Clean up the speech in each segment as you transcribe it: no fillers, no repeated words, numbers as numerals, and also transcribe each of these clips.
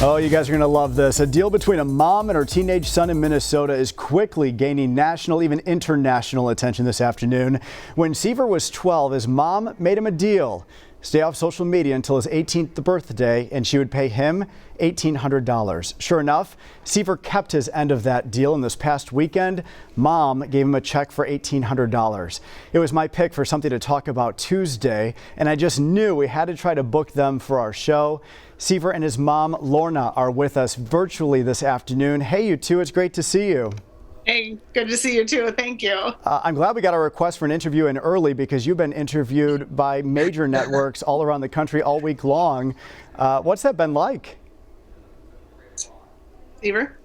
Oh, you guys are going to love this. A deal between a mom and her teenage son in Minnesota is quickly gaining national, even international attention this afternoon. When Seaver was 12, his mom made him a deal. Stay off social media until his 18th birthday, and she would pay him $1,800. Sure enough, Seaver kept his end of that deal, and this past weekend, Mom gave him a check for $1,800. It was my pick for something to talk about Tuesday, and I just knew we had to try to book them for our show. Seaver and his mom, Lorna, are with us virtually this afternoon. Hey, you two, it's great to see you. Hey, good to see you too. Thank you. I'm glad we got a request for an interview in early because you've been interviewed by major networks all around the country all week long. What's that been like? Seaver?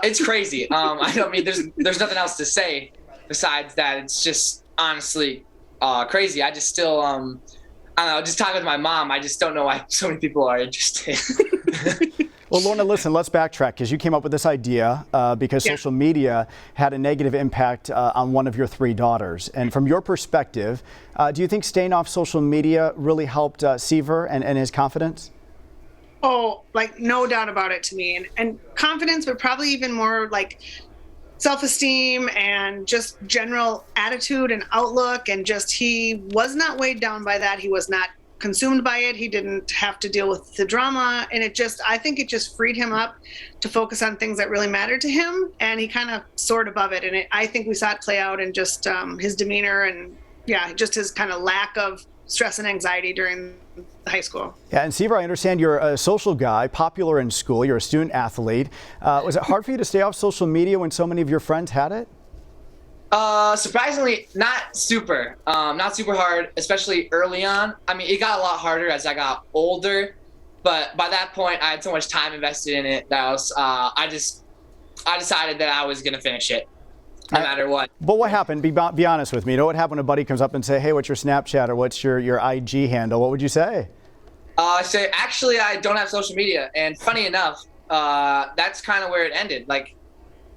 It's crazy. I mean, there's nothing else to say besides that. It's just honestly crazy. I just still, I don't know, just talking with my mom, I just don't know why so many people are interested. Well, Lorna, listen, let's backtrack because you came up with this idea because social media had a negative impact on one of your three daughters. And from your perspective, do you think staying off social media really helped Seaver and his confidence? Oh, like no doubt about it to me. And confidence, but probably even more like self-esteem and just general attitude and outlook. And just he was not weighed down by that. He was not consumed by it. He didn't have to deal with the drama, and I think it just freed him up to focus on things that really mattered to him, and he kind of soared above it. And I think we saw it play out in just his demeanor and just his kind of lack of stress and anxiety during high school. Yeah, and Seaver, I understand you're a social guy, popular in school, you're a student athlete. Was it hard for you to stay off social media when so many of your friends had it? Surprisingly, not super hard, especially early on. I mean, it got a lot harder as I got older, but by that point, I had so much time invested in it that I decided that I was gonna finish it, no matter what. But what happened? Be honest with me. You know what happened when a buddy comes up and say, "Hey, what's your Snapchat or what's your IG handle?" What would you say? Say, actually, I don't have social media, and funny enough, that's kind of where it ended. Like,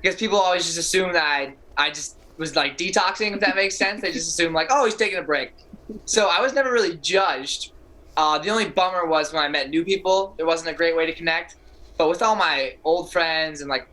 because people always just assume that I just was like detoxing, if that makes sense. They just assume like, oh, he's taking a break. So I was never really judged. The only bummer was when I met new people. It wasn't a great way to connect. But with all my old friends and like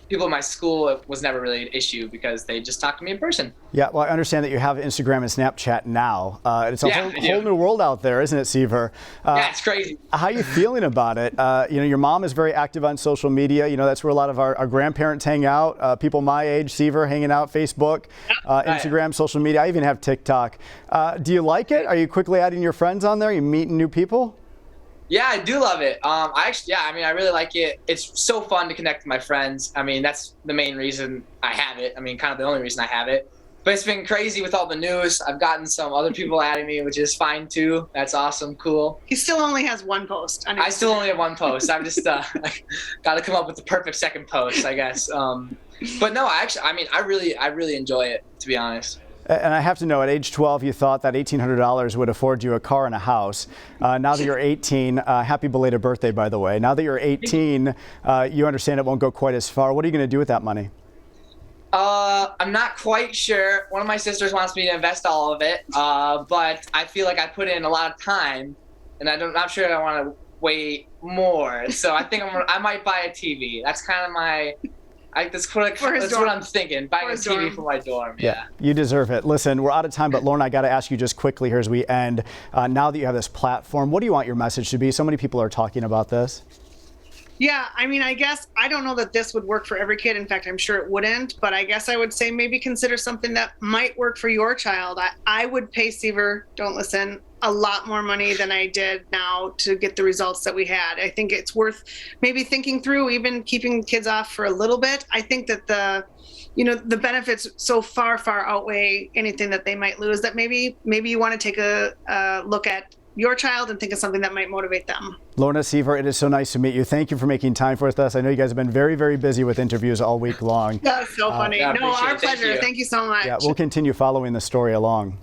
people in my school, it was never really an issue because they just talked to me in person. Yeah, well, I understand that you have Instagram and Snapchat now. It's a whole new world out there, isn't it, Seaver? Yeah, it's crazy. How are you feeling about it? You know, your mom is very active on social media. You know, that's where a lot of our grandparents hang out. People my age, Seaver, hanging out, Facebook, Instagram, social media. I even have TikTok. Do you like it? Are you quickly adding your friends on there? Are you meeting new people? Yeah, I do love it. I really like it. It's so fun to connect with my friends. I mean, that's the main reason I have it. I mean, kind of the only reason I have it. But it's been crazy with all the news. I've gotten some other people adding me, which is fine too. That's awesome, cool. He still only has one post. I still only have one post. I'm just got to come up with the perfect second post, I guess. But no, I really enjoy it, to be honest. And I have to know, at age 12, you thought that $1,800 would afford you a car and a house. Now that you're 18, happy belated birthday, by the way. Now that you're 18, you understand it won't go quite as far. What are you going to do with that money? I'm not quite sure. One of my sisters wants me to invest all of it, but I feel like I put in a lot of time, and I'm not sure I want to wait more. So I think I might buy a TV. That's kind of that's what I'm thinking. Buying a TV for my dorm. Yeah. You deserve it. Listen, we're out of time, but Lorna, I got to ask you just quickly here as we end. Now that you have this platform, what do you want your message to be? So many people are talking about this. Yeah, I mean, I guess I don't know that this would work for every kid. In fact, I'm sure it wouldn't. But I guess I would say maybe consider something that might work for your child. I would pay Seaver, don't listen, a lot more money than I did now to get the results that we had. I think it's worth maybe thinking through, even keeping kids off for a little bit. I think that the benefits so far outweigh anything that they might lose, that maybe you want to take a look at your child and think of something that might motivate them. Lorna, Seaver, it is so nice to meet you. Thank you for making time for us. I know you guys have been very, very busy with interviews all week long. That's so funny. No, our pleasure. Thank you so much. Yeah, we'll continue following the story along.